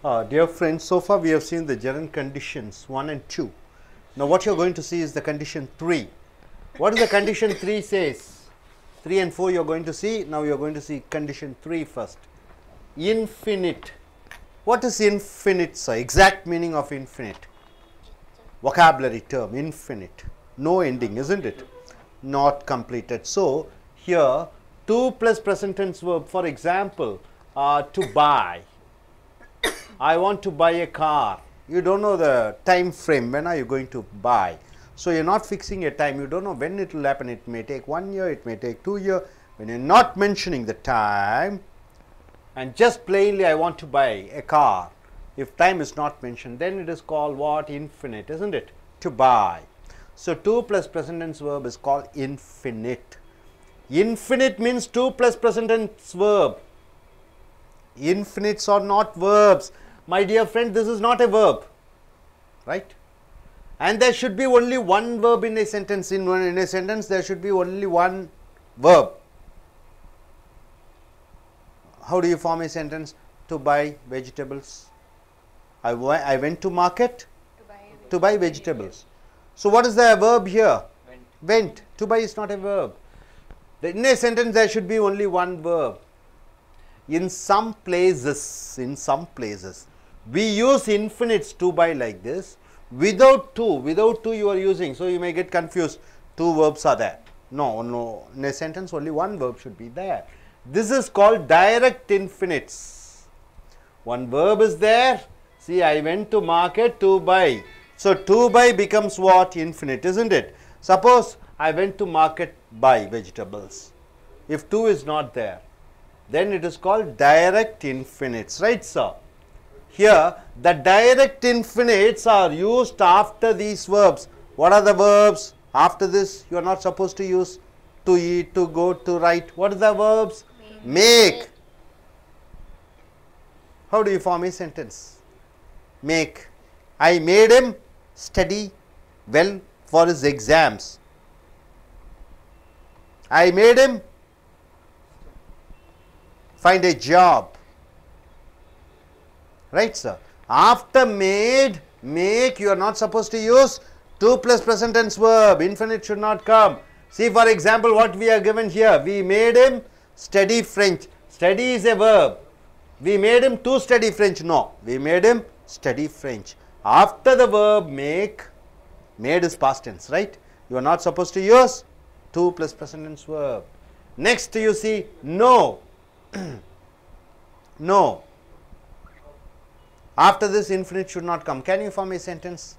Dear friends, so far we have seen the gerund conditions 1 and 2. Now what you are going to see is the condition 3. What is the condition 3 says? 3 and 4 you are going to see. Now you are going to see condition 3 first. Infinite. What is infinite, sir? Exact meaning of infinite. Vocabulary term, infinite. No ending, isn't it? Not completed. So here 2 plus present tense verb, for example, to buy. I want to buy a car. You don't know the time frame, when are you going to buy. So you are not fixing a time, you don't know when it will happen. It may take 1 year, it may take 2 years. When you are not mentioning the time and just plainly I want to buy a car, if time is not mentioned, then it is called what? Infinite, isn't it? To buy. So 2 plus present tense verb is called infinite. Infinite means 2 plus present tense verb. Infinites are not verbs. My dear friend, this is not a verb, right? And there should be only one verb in a sentence. In a sentence, there should be only one verb. How do you form a sentence? To buy vegetables. I went to market to buy vegetables. So what is the verb here? Went. To buy is not a verb. In a sentence, there should be only one verb. In some places, we use infinites to buy like this. Without two you are using. So you may get confused. 2 verbs are there. No. In a sentence, only one verb should be there. This is called direct infinites. One verb is there. See, I went to market to buy. So to buy becomes what? Infinite, isn't it? Suppose I went to market buy vegetables. If 2 is not there, then it is called direct infinites, right sir? Here the direct infinites are used after these verbs. What are the verbs? After this you are not supposed to use to eat, to go, to write. What are the verbs? Make. How do you form a sentence? Make. I made him study well for his exams. I made him find a job, right sir? After made, make, you are not supposed to use 2 plus present tense verb. Infinite should not come. See, for example, what we are given here, we made him study French. Study is a verb. We made him to study French. No, we made him study French. After the verb make, made is past tense, right? You are not supposed to use 2 plus present tense verb. Next you see no. No. After this infinite should not come. Can you form a sentence?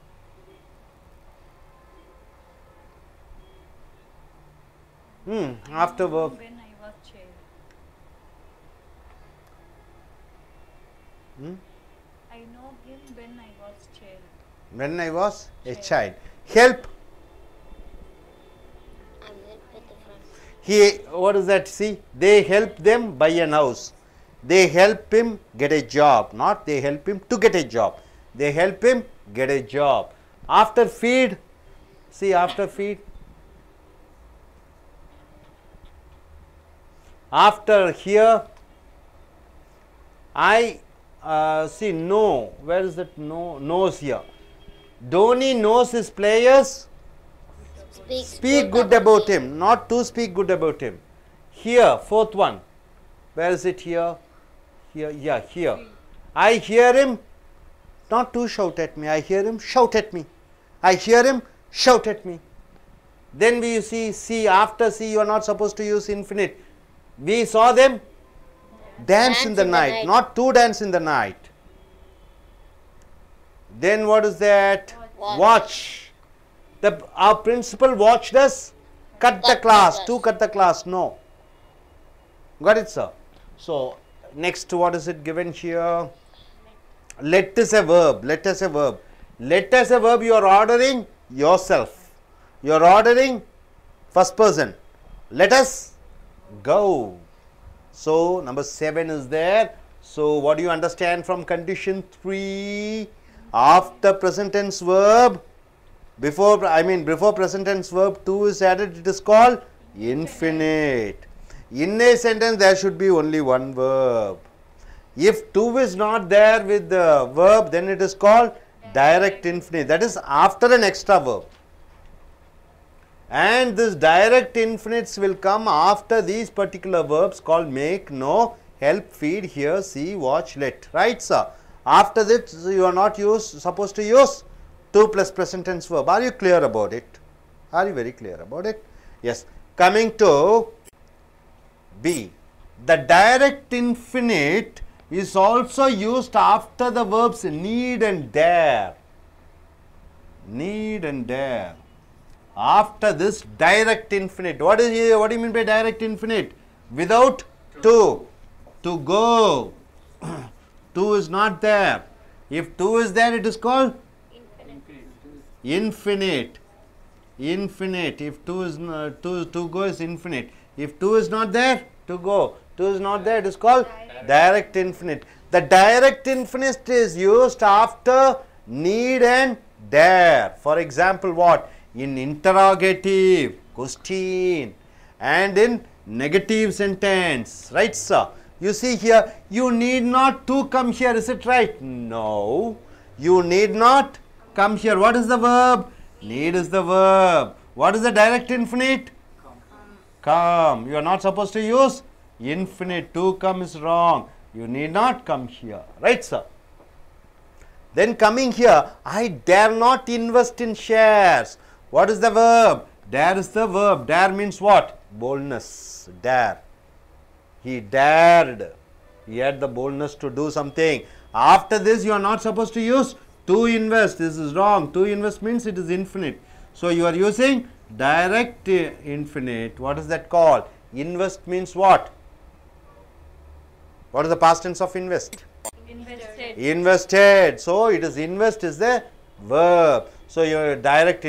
After verb. When I was child. I know him when I was child. When I was a child. Help. What is that? See, they help them buy an house. They help him get a job. Not they help him to get a job. They help him get a job. After feed, see, after feed. After here, I see no. Where is that no? Knows here. Dhoni knows his players. Speak good about him, not to speak good about him. Here, fourth one. Where is it here? Here, yeah, here. I hear him, not to shout at me. I hear him shout at me. I hear him shout at me. Then we see, after see, you are not supposed to use infinite. We saw them dance in the night, not to dance in the night. Then what is that? Watch. Our principal watched us cut the class. To cut the class, no. Got it, sir? So next, what is it given here? Let is a verb. Let is a verb. Let is a verb. You are ordering yourself. You are ordering first person. Let us go. So number 7 is there. So what do you understand from condition 3? After present tense verb, before present tense verb 2 is added, it is called infinite. In a sentence there should be only one verb. If to is not there with the verb, then it is called direct infinite. That is after an extra verb. And this direct infinites will come after these particular verbs called make, know, help, feed, hear, see, watch, let. Right, sir? After that, you are not supposed to use to plus present tense verb. Are you clear about it? Are you very clear about it? Yes. Coming to B. The direct infinite is also used after the verbs need and dare. Need and dare. After this direct infinite, what do you mean by direct infinite? Without to go. To is not there. If to is there, it is called infinite. Infinite. If to is to go is infinite. If to is not there, to go. To is not there, it is called direct infinite. The direct infinite is used after need and dare. For example, what? In interrogative, question, and in negative sentence. Right, sir? You see here, you need not to come here. Is it right? No. You need not come here. What is the verb? Need is the verb. What is the direct infinite? Come. You are not supposed to use infinite. To come is wrong. You need not come here. Right, sir? Then coming here, I dare not invest in shares. What is the verb? Dare is the verb. Dare means what? Boldness. Dare. He dared. He had the boldness to do something. After this, you are not supposed to use to invest. This is wrong. To invest means it is infinite. So, you are using direct infinite. What is that called? Invest means what? What is the past tense of invest? Invested. Invested. So, it is invest is the verb. So, your direct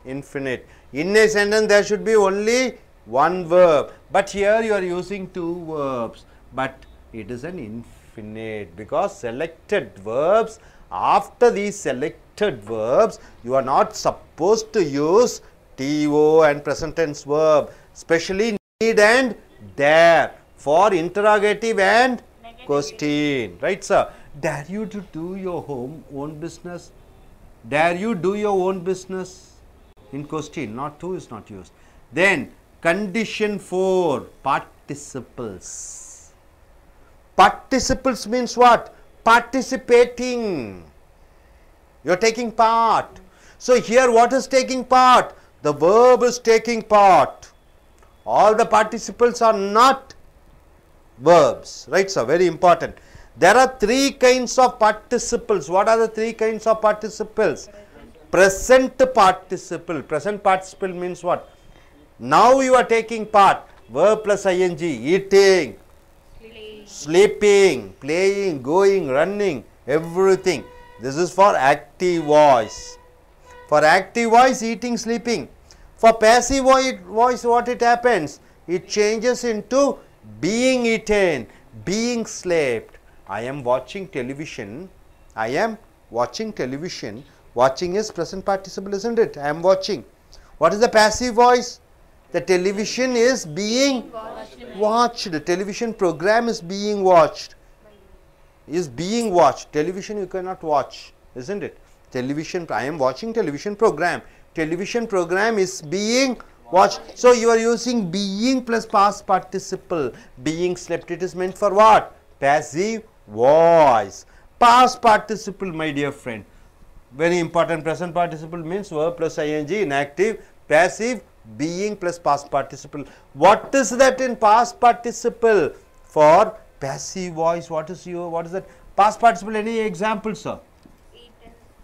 infinite. In a sentence, there should be only one verb, but here you are using two verbs, but it is an infinite because selected verbs, after these selected verbs, you are not supposed to use to and present tense verb, especially need and dare for interrogative and question. Right, sir? Dare you to do your own business? Dare you do your own business? In question, not to is not used. Then condition 4, participles. Participles means what? Participating. You are taking part. So here what is taking part? The verb is taking part. All the participles are not verbs. Right, sir? Very important. There are three kinds of participles. What are the three kinds of participles? Present participle. Present participle means what? Now you are taking part. Verb plus ing. Eating, sleeping, playing, going, running, everything. This is for active voice. For active voice, eating, sleeping. For passive voice, what it happens? It changes into being eaten, being slept. I am watching television. I am watching television. Watching is present participle, isn't it? I am watching. What is the passive voice? The television is being watched. The television program is being watched. Is being watched. Television you cannot watch, isn't it? Television, I am watching television program. Television program is being watched. So, you are using being plus past participle. Being slept, it is meant for what? Passive voice. Past participle, my dear friend. Very important. Present participle means verb plus ing in active, passive, being plus past participle. What is that in past participle? For passive voice, what is that? Past participle, any examples, sir?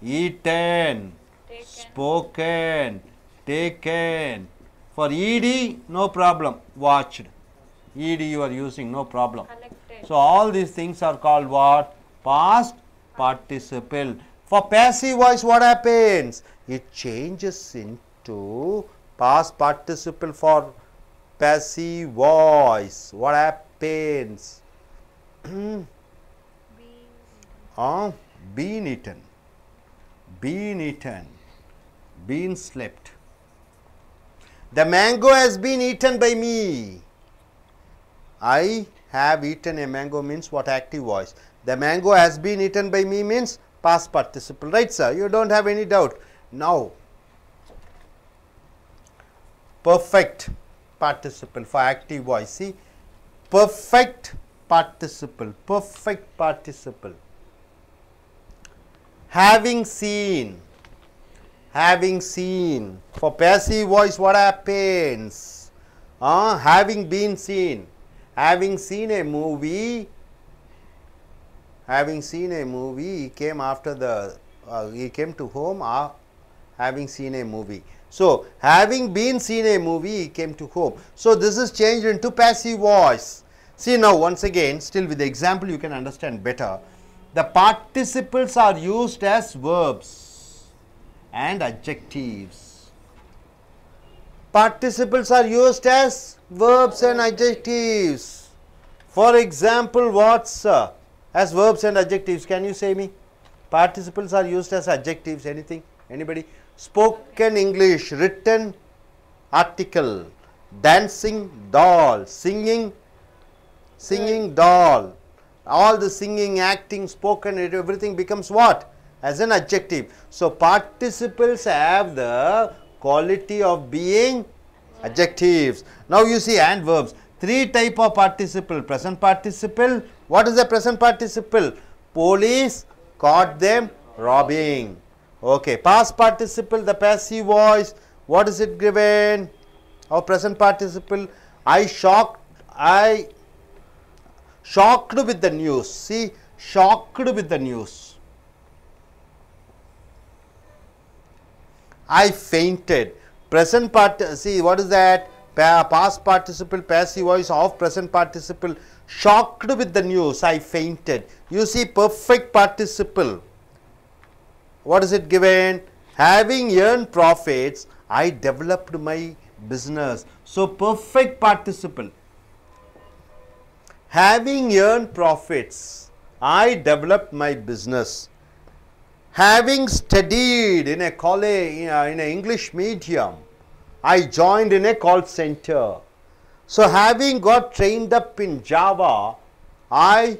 Eaten, spoken, taken. For ed, no problem, watched. Ed you are using, no problem. Collected. So, all these things are called what? Past participle. For passive voice, what happens? It changes into past participle for passive voice. What happens? Been eaten, been eaten, been slept. The mango has been eaten by me. I have eaten a mango means what? Active voice. The mango has been eaten by me means past participle, right sir? You don't have any doubt. Now, perfect participle for active voice. See, perfect participle, perfect participle. Having seen, having seen. For passive voice, what happens? Having been seen. Having seen a movie, he came after the, he came to home having seen a movie. So, having been seen a movie, he came to home. So, this is changed into passive voice. See now, once again, still with the example you can understand better. The participles are used as verbs and adjectives. Participles are used as verbs and adjectives. For example, what's as verbs and adjectives? Can you say me? Participles are used as adjectives. Anything? Anybody? Spoken English, written article, dancing doll, singing doll. All the singing, acting, spoken, everything becomes what? As an adjective. So, participles have the quality of being adjectives. Now, you see, and verbs. Three type of participle. Present participle. What is the present participle? Police caught them robbing. Okay. Past participle, the passive voice. What is it given? Our present participle. I shocked with the news. See, shocked with the news. I fainted. Present part, see what is that? Past participle, passive voice of present participle. Shocked with the news. I fainted. You see, perfect participle. What is it given? Having earned profits, I developed my business. So, perfect participle. Having earned profits, I developed my business. Having studied in a college, in an English medium, I joined in a call center. So, having got trained up in Java, I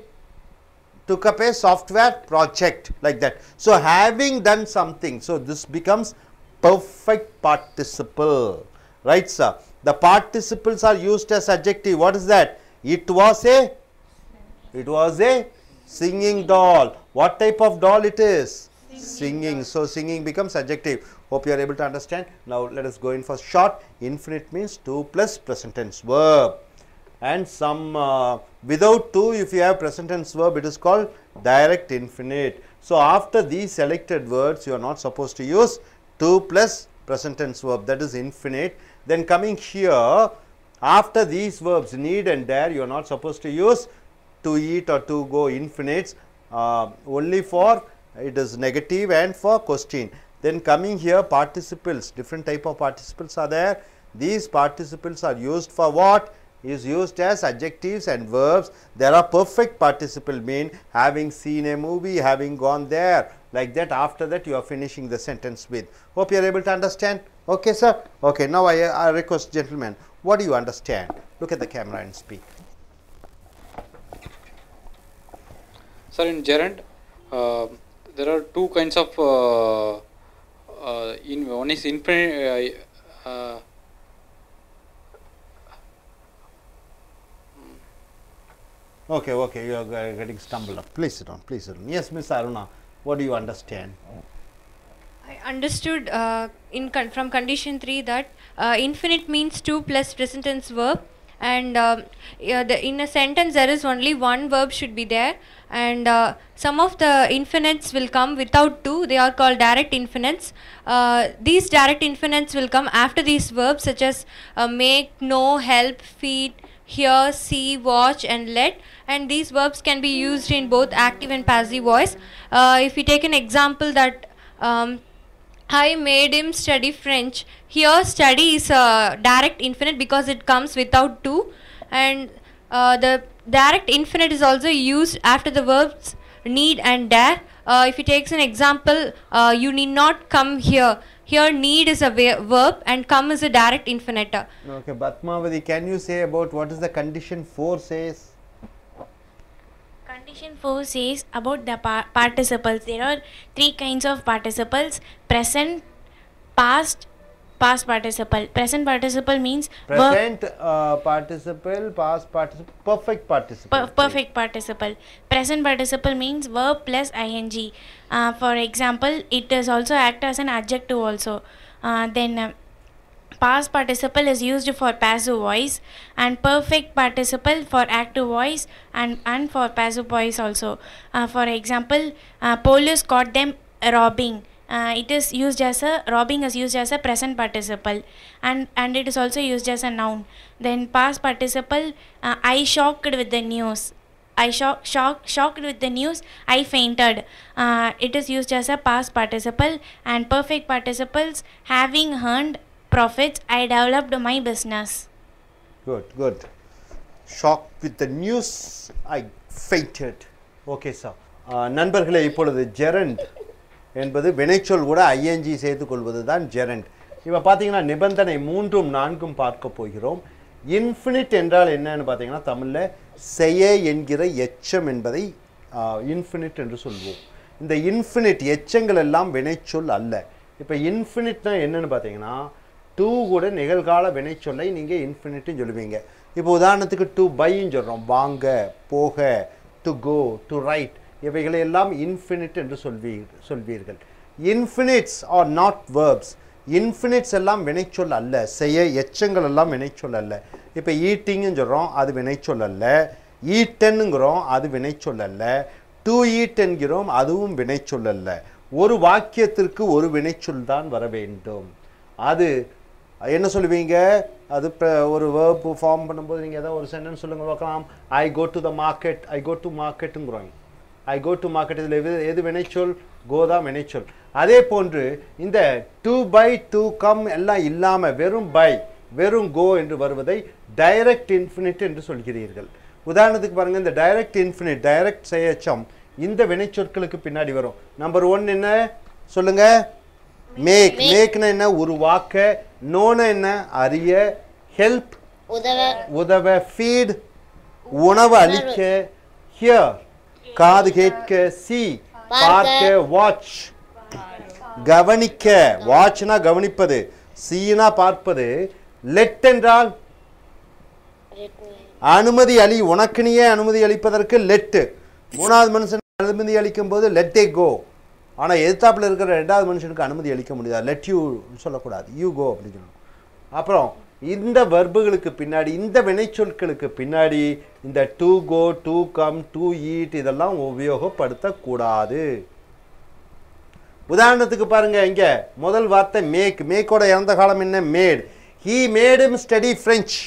took up a software project like that. So, having done something, so this becomes perfect participle, right sir? The participles are used as adjective. What is that? It was a singing doll. What type of doll it is? Singing. So, singing becomes adjective. Hope you are able to understand. Now, let us go in for short. Infinite means 2 plus present tense verb. And some without 2, if you have present tense verb, it is called direct infinite. So, after these selected words, you are not supposed to use 2 plus present tense verb, that is infinite. Then coming here, after these verbs need and dare, you are not supposed to use to eat or to go infinites, only for it is negative and for question. Then coming here, participles, different type of participles are there. These participles are used for what? Is used as adjectives and verbs. There are perfect participle, mean having seen a movie, having gone there, like that. After that, you are finishing the sentence with. Hope you are able to understand. Okay, sir. Okay, now I request gentlemen, what do you understand? Look at the camera and speak. Sir, in gerund, there are two kinds of one is infinite. Okay, you are getting stumbled up. Please sit down, please sit down. Yes, Miss Aruna, what do you understand? I understood from condition 3 that infinite means 2 plus present tense verb, and in a sentence there is only one verb should be there, and some of the infinites will come without 2. They are called direct infinites. These direct infinites will come after these verbs such as make, know, help, feed, hear, see, watch and let, and these verbs can be used in both active and passive voice. If we take an example that I made him study French. Here study is a direct infinite because it comes without 2, and the direct infinite is also used after the verbs need and dare. If you take an example, you need not come here. here need is a verb and come is a direct infinite. Okay, Batmavati, can you say about what is the condition 4 says? Condition 4 says about the participles. There are 3 kinds of participles: present, past, past participle. Present participle means Present participle, past participle, perfect participle. perfect participle. Present participle means verb plus ing. For example, it is also act as an adjective also. Then past participle is used for passive voice, and perfect participle for active voice and for passive voice also. For example, police caught them robbing. It is used as a robbing is used as a present participle, and it is also used as a noun. Then past participle, I shocked with the news. I shocked with the news. I fainted. It is used as a past participle. And perfect participles, having earned profits, I developed my business. Good, good. Shocked with the news, I fainted. Okay, sir. நண்பர்களே, இப்பொழுது gerund என்பது வினைச்சொல் கூட ing சேர்த்துக் கொள்வது தான் gerund. இப்போ பார்த்தீங்கன்னா நிபந்தனை 3ம் 4ம் பார்க்க போகிறோம். இன்ஃபினிட் என்றால் என்னன்னு பார்த்தீங்கன்னா தமிழில் செய்ய என்கிற எச்சம் என்பதை இன்ஃபினிட் என்று சொல்வோம். இந்த இன்ஃபினிட் எச்சங்கள் எல்லாம் வினைச்சொல் அல்ல. இப்போ இன்ஃபினிட்னா என்னன்னு பார்த்தீங்கன்னா டு கூட நிகழ்கால வினைச்சொல்லை நீங்கள் இன்ஃபினிட்னு சொல்லுவீங்க. இப்போ உதாரணத்துக்கு டு பைன்னு சொல்கிறோம், வாங்க, போக, டு கோ, டு ரைட், இவைகளை எல்லாம் இன்ஃபினிட் என்று சொல்வீர்கள். இன்ஃபினிட்ஸ் ஆர் நாட் வேர்ப்ஸ். இன்ஃபினிட்ஸ் எல்லாம் வினைச்சொல் அல்ல. செய்ய எச்சங்கள் எல்லாம் வினைச்சொல் அல்ல. இப்போ ஈட்டிங்னு சொல்கிறோம், அது வினைச்சொல் அல்ல. ஈட்டனுங்கிறோம், அது வினைச்சொல் அல்ல. டு ஈட் என்கிறோம், அதுவும் வினைச்சொல் அல்ல. ஒரு வாக்கியத்திற்கு ஒரு வினைச்சொல் தான் வர வேண்டும். அது என்ன சொல்லுவீங்க? அது ஒரு வேர்ப் ஃபார்ம் பண்ணும்போது நீங்கள் ஏதாவது ஒரு சென்டென்ஸ் சொல்லுங்க பார்க்கலாம். I go to the market, I go to மார்க்கெட்டுங்கிறோம். ஐ கோ டு மார்க்கெட், இதில் எது வினைச்சொல்? கோ தான் வினைச்சொல். அதே போன்று இந்த டு பை, டு கம் எல்லாம் இல்லாமல் வெறும் பை, வெறும் கோ என்று வருவதை டைரக்ட் இன்ஃபினிட் என்று சொல்கிறீர்கள். உதாரணத்துக்கு பாருங்கள், இந்த டைரக்ட் இன்ஃபினிட், டைரக்ட் செய்யச்சம் இந்த வினைச்சொற்களுக்கு பின்னாடி வரும். நம்பர் 1 என்ன சொல்லுங்க? மேக். மேக்னா என்ன? உருவாக்க. நோன என்ன? அறிய. ஹெல்ப் உதவ. ஃபீட் உணவு அளிக்க. ஹியர் காது கேட்க. சி பார்க்க. வாட்ச் கவனிக்க. வாட்ச்னா கவனிப்பது, சீனா பார்ப்பது. லெட் என்றால் அனுமதி அளி. உனக்கு நீயே அனுமதி அளிப்பதற்கு லெட். மூணாவது மனுஷன் அனுமதி அளிக்கும் போது லெட் ஏ கோ. ஆனால் எதிர்த்தாப்பில் இருக்கிற 2வது மனுஷனுக்கு அனுமதி அளிக்க முடியாது. லெட் யூ சொல்லக்கூடாது, யூ கோ அப்படின்னு சொல்லணும். அப்புறம் இந்த வர்புகளுக்கு பின்னாடி, இந்த வினைச்சொற்களுக்கு பின்னாடி இந்த to go, to come, to eat இதெல்லாம் உபயோகப்படுத்தக்கூடாது. உதாரணத்துக்கு பாருங்க, இங்க முதல் வார்த்தை மேக். மேக்கோட இறந்த காலம் என்ன? Made. He made him study French.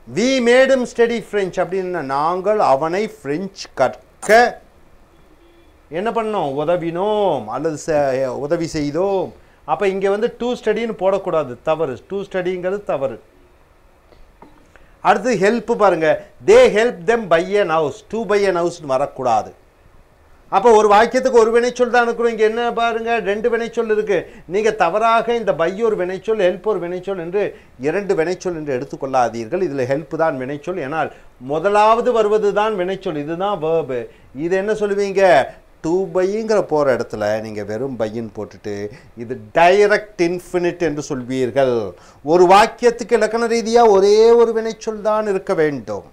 We made him study French அப்படின்னு நாங்கள் அவனை பிரெஞ்சு கற்க என்ன பண்ணோம்? உதவினோம் அல்லது உதவி செய்தோம். அப்போ இங்கே வந்து டூ ஸ்டடின்னு போடக்கூடாது, தவறு. டூ ஸ்டடிங்கிறது தவறு. அடுத்து ஹெல்ப் பாருங்க, they help them buy an house. To buy an ஹவுஸ்னு வரக்கூடாது. அப்போ ஒரு வாக்கியத்துக்கு ஒரு வினைச்சொல் தான் இருக்கிறோம். இங்கே என்ன பாருங்க, 2 வினைச்சொல் இருக்கு. நீங்கள் தவறாக இந்த பை ஒரு வினைச்சொல், ஹெல்ப் ஒரு வினைச்சொல் என்று 2 வினைச்சொல் என்று எடுத்துக்கொள்ளாதீர்கள். இதில் ஹெல்ப் தான் வினைச்சொல். ஏனால் முதலாவது வருவது தான் வினைச்சொல், இதுதான் வேர்பு. இது என்ன சொல்லுவீங்க? டூ பைங்கிற போகிற இடத்துல நீங்கள் வெறும் பையின்னு போட்டுட்டு இது டைரக்ட் இன்ஃபினிட் என்று சொல்வீர்கள். ஒரு வாக்கியத்துக்கு இலக்கண ரீதியாக ஒரே ஒரு வினைச்சொல் தான் இருக்க வேண்டும்.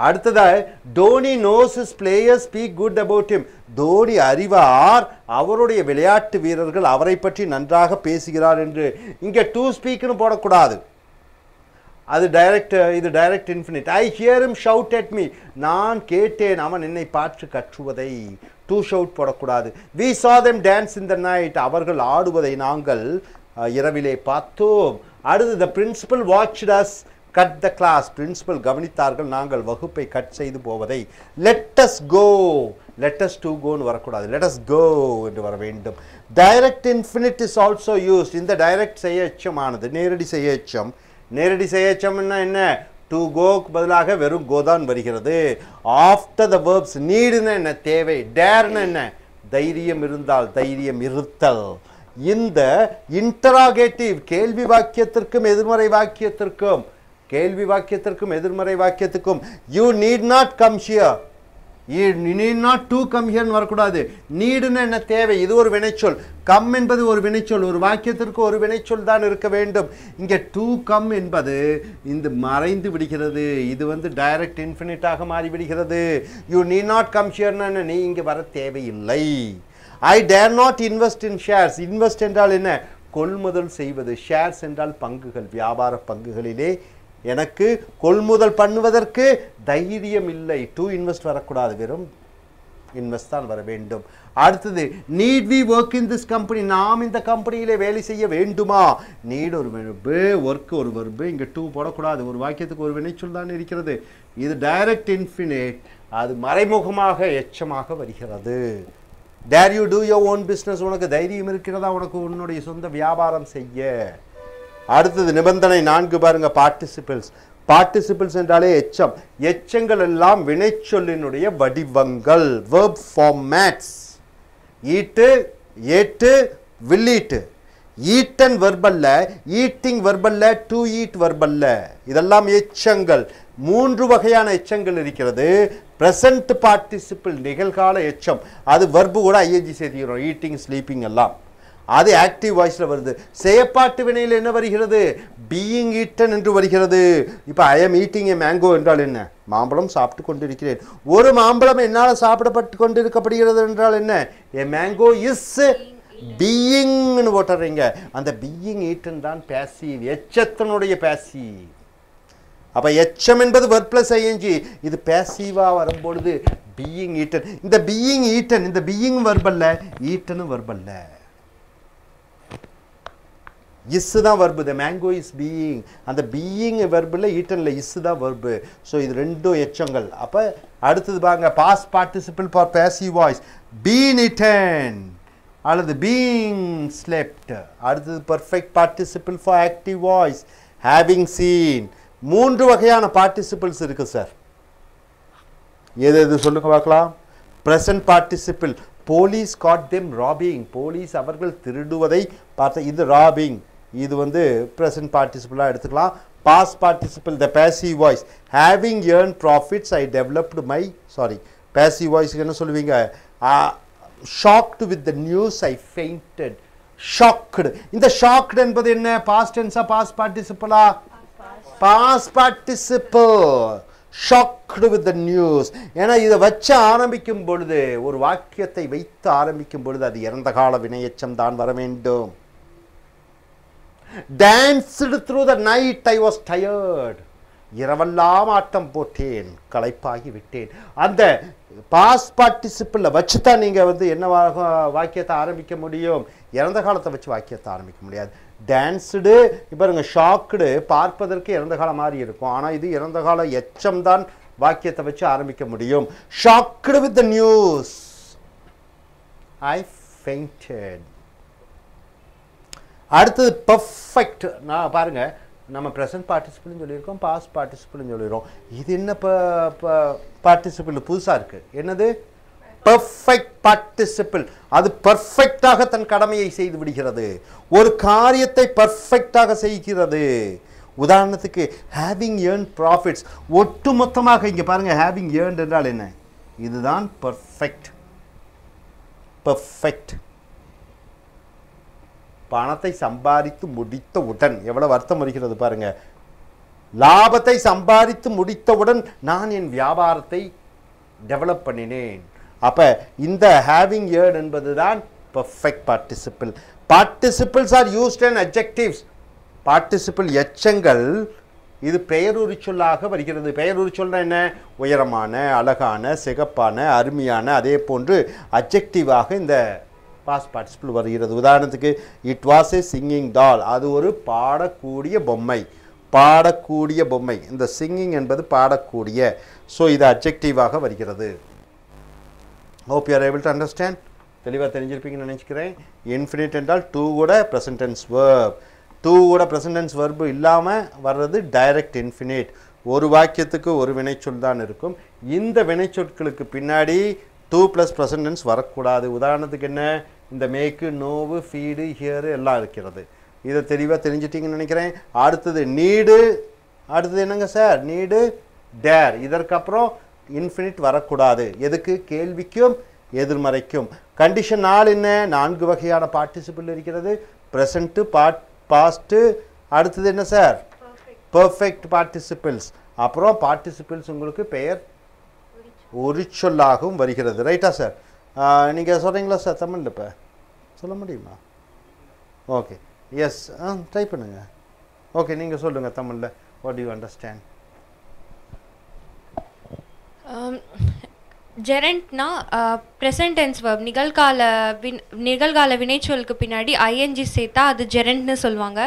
அடுத்ததாக Dhoni knows his players speak good about him. Dhoni அறிவார், அவருடைய விளையாட்டு வீரர்கள் அவரை பற்றி நன்றாக பேசுகிறார் என்று. இங்கே டூ ஸ்பீக்னு போடக்கூடாது, அது டைரக்ட். இது direct infinite. I hear him shout at me. நான் கேட்டேன் அவன் என்னை பார்த்து கற்றுவதை. டூ ஷவுட் போடக்கூடாது. We saw them dance in the night. அவர்கள் ஆடுவதை நாங்கள் இரவிலே பார்த்தோம். அடுத்து the principal watched us cut the class. Principal கவனித்தார்கள், நாங்கள் வகுப்பை கட் செய்து போவதை. let us go, let us to go ன்னு வரக்கூடாது, let us go என்று வர வேண்டும். Direct infinite is also used. இந்த டைரக்ட் செய்யச்சமானது நேரடி செய்யச்சம். நேரடி செய்யச்சம்னா என்ன? டு கோக்கு பதிலாக வெறும் கோதான் வருகிறது. After the verbs. நீடுன்னு என்ன? தேவை. டேர்னு என்ன? தைரியம் இருந்தால், தைரியம் இருத்தல். இந்த இன்டராகேட்டிவ் கேள்வி வாக்கியத்திற்கும் எதிர்மறை வாக்கியத்திற்கும் you need not come here, you need not to come here வரக்கூடாது. நீடுன்னு என்ன தேவை, இது ஒரு வினைச்சொல். கம் என்பது ஒரு வினைச்சொல், ஒரு வாக்கியத்திற்கு ஒரு வினைச்சொல் தான் இருக்க வேண்டும். இங்கே டு கம் என்பது இந்த மறைந்து விடுகிறது, இது வந்து டைரக்ட் இன்ஃபினிட்டாக மாறிவிடுகிறது. யூ நீட் நாட் கம் ஹியர்னு நீ இங்கே வர தேவையில்லை. I dare not invest in shares. Invest என்றால் என்ன, கொள்முதல் செய்வது. ஷேர்ஸ் என்றால் பங்குகள், வியாபார பங்குகளிலே எனக்கு கொள்முதல் பண்ணுவதற்கு தைரியம் இல்லை. டு இன்வெஸ்ட் வரக்கூடாது, வெறும் இன்வெஸ்ட் தான் வர வேண்டும். அடுத்தது need we work in this company, நாம் இந்த கம்பெனியிலே வேலை செய்ய வேண்டுமா. நீட் ஒரு வெர்பு, ஒர்க் ஒரு வெர்பு, இங்கே டூ போடக்கூடாது. ஒரு வாக்கியத்துக்கு ஒரு வினைச்சொல் தான் இருக்கிறது. இது டைரக்ட் இன்ஃபினிட், அது மறைமுகமாக எச்சமாக வருகிறது. Dare you do your own business, உனக்கு தைரியம் இருக்கிறதா உனக்கு உன்னுடைய சொந்த வியாபாரம் செய்ய. அடுத்தது நிபந்தனை 4 பாருங்க, பார்ட்டிசிபிள்ஸ். பார்ட்டிசிபிள்ஸ் என்றாலே எச்சம். எச்சங்கள் எல்லாம் வினைச்சொல்லினுடைய வடிவங்கள், verb formats. Eat, ate, will eat. Eaten வெர்பல்ல, ஈட்டிங் வெர்பல்ல, டு ஈட் வெர்பல்ல, இதெல்லாம் எச்சங்கள். 3 வகையான எச்சங்கள் இருக்கிறது. பிரசன்ட் பார்ட்டிசிபிள் நிகழ்கால எச்சம், அது வெர்பு கூட ஐஎன்ஜி சேர்த்துக்கிறோம். ஈட்டிங், ஸ்லீப்பிங் எல்லாம் அது ஆக்டிவ் வாய்ஸில் வருது. செயற்பாட்டு வினையில் என்ன வருகிறது, பீயிங் ஈட்டன் என்று வருகிறது. இப்போ I am eating A mango என்றால் என்ன, மாம்பழம் சாப்பிட்டு கொண்டிருக்கிறேன். ஒரு மாம்பழம் என்னால் சாப்பிடப்பட்டு கொண்டிருக்கப்படுகிறது என்றால் என்ன, ஏ மேங்கோ இஸ் பீயிங்னு போட்டுறீங்க. அந்த பீயிங் ஈட்டன் தான் பேசிவ், எச்சத்தினுடைய பேசிவ். அப்போ எச்சம் என்பது வெர்ப் பிளஸ் ஐஎன்ஜி, இது பேசிவாக வரும்பொழுது பீயிங் ஈட்டன். இந்த பீயிங் ஈட்டன், இந்த பீயிங் வெர்பல்ல, ஈட்டனும் வெர்பல்ல. இஸ்ஸு தான் verb. The mango is being, அந்த பீயிங் வெர்பில், ஈட்டனில் இஸ்ஸு தான் வர்பு. ஸோ இது ரெண்டும் எச்சங்கள். அப்போ அடுத்தது பாருங்க, past participle for passive voice, been eaten அல்லது பீயிங் ஸ்லெப்ட். அடுத்தது perfect participle for active voice, having seen. 3 வகையான பார்ட்டிசிபிள்ஸ் இருக்குது சார். எது எது சொல்லுங்க பார்க்கலாம். Present participle, police caught them robbing, police அவர்கள் திருடுவதை பார்த்த, இது ராபிங், இது வந்து ப்ரெசன்ட் பார்ட்டிசிபிளாக எடுத்துக்கலாம். Past participle the passive voice, having earn profits I developed my, sorry passive வாய்ஸ்க்கு என்ன சொல்லுவீங்க, shocked with the news I fainted. Shocked, இந்த ஷாக்டு என்பது என்ன, பாஸ்ட் டென்ஸா பாஸ்ட் பார்ட்டிசிபிளா, past participle. shocked with the news. ஏன்னா இதை வச்சு ஆரம்பிக்கும் பொழுது, ஒரு வாக்கியத்தை வைத்து ஆரம்பிக்கும் பொழுது அது இறந்த கால வினையச்சம் தான் வர வேண்டும். Danced through the night I was tired. இரவெல்லாம் ஆட்டம் போட்டேன், களைப்பாகி விட்டேன். அந்த பாஸ்ட் பார்ட்டிசிபிள் வச்சு தான் நீங்கள் வந்து என்ன வாக்கியத்தை ஆரம்பிக்க முடியும், இறந்த காலத்தை வச்சு வாக்கியத்தை ஆரம்பிக்க முடியாது. டான்ஸ்டு பாருங்க, ஷாக்டு பார்ப்பதற்கு இறந்த காலம் மாதிரி இருக்கும், ஆனால் இது இறந்த கால எச்சம் தான் வாக்கியத்தை வச்சு ஆரம்பிக்க முடியும். Shocked with the news I fainted. அடுத்தது பர்ஃபெக்ட். நான் பாருங்க, நம்ம ப்ரெசன்ட் பார்ட்டிசிபிள்னு சொல்லியிருக்கோம், பாஸ்ட் பார்ட்டிசிபிள்னு சொல்லிடுறோம். இது என்ன பார்ட்டிசிபிள் புதுசாக இருக்குது, என்னது பர்ஃபெக்ட் பார்ட்டிசிபிள். அது பர்ஃபெக்டாக தன் கடமையை செய்து விடுகிறது, ஒரு காரியத்தை பர்ஃபெக்டாக செய்கிறது. உதாரணத்துக்கு ஹேவிங் ஏர்ன் ப்ராஃபிட்ஸ், ஒட்டுமொத்தமாக இங்கே பாருங்கள், ஹேவிங் ஏர்ன் என்றால் என்ன, இதுதான் பர்ஃபெக்ட். பர்ஃபெக்ட் பணத்தை சம்பாதித்து முடித்தவுடன், எவ்வளவு அர்த்தம் வருகிறது பாருங்க. லாபத்தை சம்பாதித்து முடித்தவுடன் நான் என் வியாபாரத்தை டெவலப் பண்ணினேன். அப்ப இந்த ஹேவிங் ஏர்ன் என்பதுதான் perfect participle. Participles are used and adjectives. Participle எச்சங்கள் இது பெயருரி சொல்லாக வருகிறது. பெயருரி சொல்னா என்ன, உயரமான, அழகான, சிகப்பான, அருமையான. அதே போன்று அட்ஜெக்டிவாக இந்த பாஸ்ட் பார்ட்டிசிபிள் வருகிறது. உதாரணத்துக்கு இட் வாஸ் ஏ சிங்கிங் டால், அது ஒரு பாடக்கூடிய பொம்மை. பாடக்கூடிய பொம்மை, இந்த சிங்கிங் என்பது பாடக்கூடிய. ஸோ இது அட்ஜெக்டிவாக வருகிறது. Hope you are able to understand. தெளிவாக தெரிஞ்சிருப்பீங்கன்னு நினைக்கிறேன். இன்ஃபினிட் என்றால் டூ கூட ப்ரெசன்ட் டென்ஸ் வெர்ப், டூ கூட ப்ரெசன்ட் டென்ஸ் வெர்பு இல்லாமல் வர்றது டைரக்ட் இன்ஃபினிட். ஒரு வாக்கியத்துக்கு ஒரு வினைச்சொல் தான் இருக்கும். இந்த வினைச்சொற்களுக்கு பின்னாடி டூ ப்ளஸ் ப்ரெசன்ட் டென்ஸ் வரக்கூடாது. உதாரணத்துக்கு என்ன, இந்த மேக்கு நோவு ஃபீடு ஹியர் எல்லாம் இருக்கிறது. இதை தெளிவாக தெரிஞ்சிட்டிங்கன்னு நினைக்கிறேன். அடுத்தது நீடு, அடுத்தது என்னங்க சார்? Need dare. இதற்கப்புறம் இன்ஃபினிட் வரக்கூடாது. எதுக்கு? கேள்விக்கும் எதிர்மறைக்கும். கண்டிஷன் 4 என்ன? 4 வகையான பார்ட்டிசிபிள் இருக்கிறது. ப்ரெசண்ட்டு, பாஸ்ட்டு, அடுத்தது என்ன சார்? Perfect participles. அப்புறம் பார்ட்டிசிபிள்ஸ் உங்களுக்கு பெயர் உரிச்சொல்லாகவும் வருகிறது. ரைட்டா சார்? நீங்கள் சொல்கிறீங்களா சார் தமிழில்? இப்போ சொல்ல முடியுமா? ஓகே, எஸ், ட்ரை பண்ணுங்கள். ஓகே, நீங்கள் சொல்லுங்கள் தமிழில். What do you understand? ஜெரண்ட்னா ப்ரெசன்ட் டென்ஸ் வேர்ப், நிகழ்கால வினைச்சொலுக்கு பின்னாடி ஐஎன்ஜி சேர்த்தா அது ஜெரண்ட்னு சொல்லுவாங்க.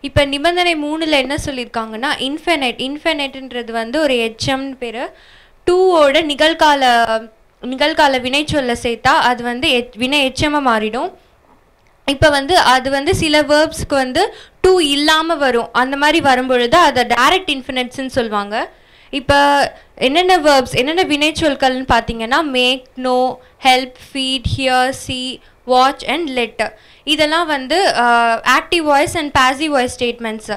இப்போ நிபந்தனை 3ல் என்ன சொல்லியிருக்காங்கன்னா இன்ஃபைனைட்ன்றது வந்து ஒரு எச்எம்னு பேர். 2ஓட நிகழ்கால வினைச்சொல்ல சேர்த்தா அது வந்து வினை எச்எம்மாக மாறிடும். இப்போ வந்து அது வந்து சில வேர்ப்ஸ்க்கு வந்து 2 இல்லாமல் வரும். அந்த மாதிரி வரும்பொழுது அதை டைரக்ட் இன்ஃபினிட்ஸ்ன்னு சொல்லுவாங்க. இப்போ என்னென்ன வேர்ப்ஸ், என்னென்ன வினைச்சொற்கள்னு பார்த்தீங்கன்னா make, know, help, feel, hear, see, watch and let. இதெல்லாம் வந்து active voice and passive voice statements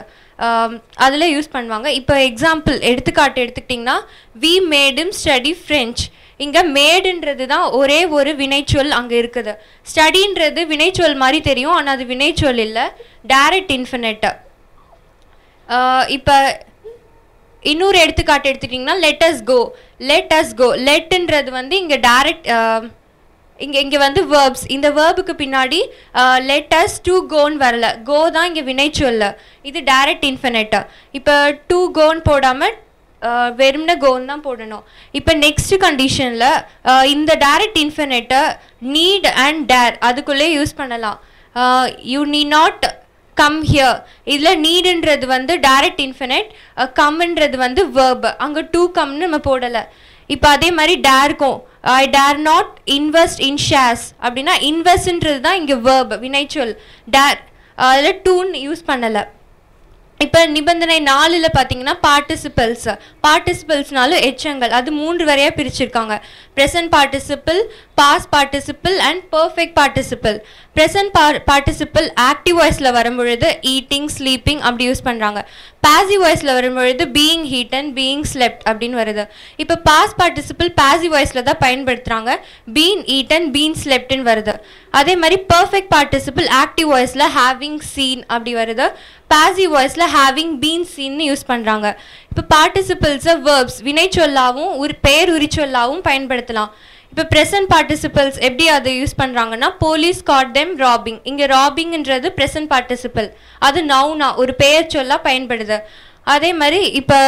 அதில் யூஸ் பண்ணுவாங்க. இப்போ எக்ஸாம்பிள் எடுத்துக்காட்டு எடுத்துக்கிட்டிங்கன்னா we made him study French. இங்கே மேடுன்றது தான் ஒரே ஒரு வினைச்சொல் அங்கே இருக்குது. ஸ்டடின்றது வினைச்சொல் மாதிரி தெரியும், ஆனால் அது வினைச்சொல் இல்லை, டைரக்ட் இன்ஃபினிட். இப்போ இன்னொரு எடுத்துக்காட்டு எடுத்துக்கிட்டிங்கன்னா லெட் அஸ் கோ. லெட்ன்றது வந்து இங்கே டைரக்ட், இங்கே வந்து வேர்ப்ஸ். இந்த வேர்புக்கு பின்னாடி லெட் அஸ் டு கோன்னு வரல, கோ தான் இங்கே வினைச்சொல்ல, இது டைரக்ட் இன்ஃபினிட். இப்போ டு கோன்னு போடாமல் வெறும்ன கோன்னு தான் போடணும். இப்போ நெக்ஸ்ட் கண்டிஷனில் இந்த டைரக்ட் இன்ஃபினிட்டை நீட் அண்ட் டேர் அதுக்குள்ளே யூஸ் பண்ணலாம். You need not come here. இதில் நீடுன்றது வந்து டைரக்ட் இன்ஃபினிட், கம்ன்றது வந்து வேர்ப். அங்கே டு கம்னு நம்ம போடலை. இப்போ அதே மாதிரி டேருக்கும் I dare not invest in shares அப்படின்னா இன்வெஸ்ட்ன்றது தான் இங்கே வேர்ப் வினைச்சொல். டேர் அதில் டூன்னு யூஸ் பண்ணலை. இப்போ நிபந்தனை 4ல் பார்த்தீங்கன்னா பார்ட்டிசிபிள்ஸ்னாலும் எச்சங்கள். அது 3 வரையாக பிரிச்சிருக்காங்க. Present participle, past participle and perfect participle. Present participle active வாய்ஸில் வரும்பொழுது ஈட்டிங், ஸ்லீப்பிங் அப்படி யூஸ் பண்ணுறாங்க. பாசிவ் வாய்ஸில் வரும்பொழுது பீயிங் ஹீட்டன், பீயிங் ஸ்லெப்ட் அப்படின்னு வருது. இப்போ பாஸ்ட் பார்ட்டிசிபிள் பாசிவ் வாய்ஸில் தான் பயன்படுத்துகிறாங்க, பீன் ஈட்டன், பீன் ஸ்லெப்ட்னு வருது. அதே மாதிரி பர்ஃபெக்ட் பார்ட்டிசிபிள் ஆக்டிவ் வாய்ஸில் ஹேவிங் சீன் அப்படி வருது, பாசிவ் வாய்ஸில் ஹேவிங் பீன் சீன்னு யூஸ் பண்ணுறாங்க. இப்போ பார்ட்டிசிபிள்ஸை வேர்ப்ஸ் வினைச்சொல்லாவும் பெயர் உரிச்சொல்லாவும் பயன்படுத்தலாம். இப்போ ப்ரெசன்ட் பார்ட்டிசிபிள்ஸ் எப்படி அதை யூஸ் பண்ணுறாங்கன்னா போலீஸ் காட் தெம் ராபிங். இங்கே ராபிங்ன்றது ப்ரெசன்ட் பார்ட்டிசிபிள், அது நவுனா ஒரு பெயர் சொல்லாக பயன்படுது. அதே மாதிரி இப்போ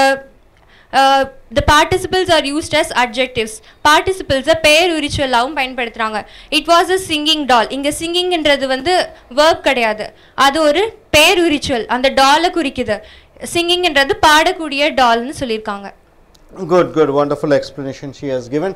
the participles are used as adjectives. Participles பெயர் உரிச்சொல்லாவும் பயன்படுத்துகிறாங்க. It was a singing doll. இங்கே சிங்கிங்ன்றது வந்து வேர்ப் கிடையாது, அது ஒரு பெயர் உரிச்சொல், அந்த டாலை குறிக்குது. சிங்கிங்ன்றது பாடக்கூடிய டால்னு சொல்லியிருக்காங்க. Good, wonderful explanation she has given.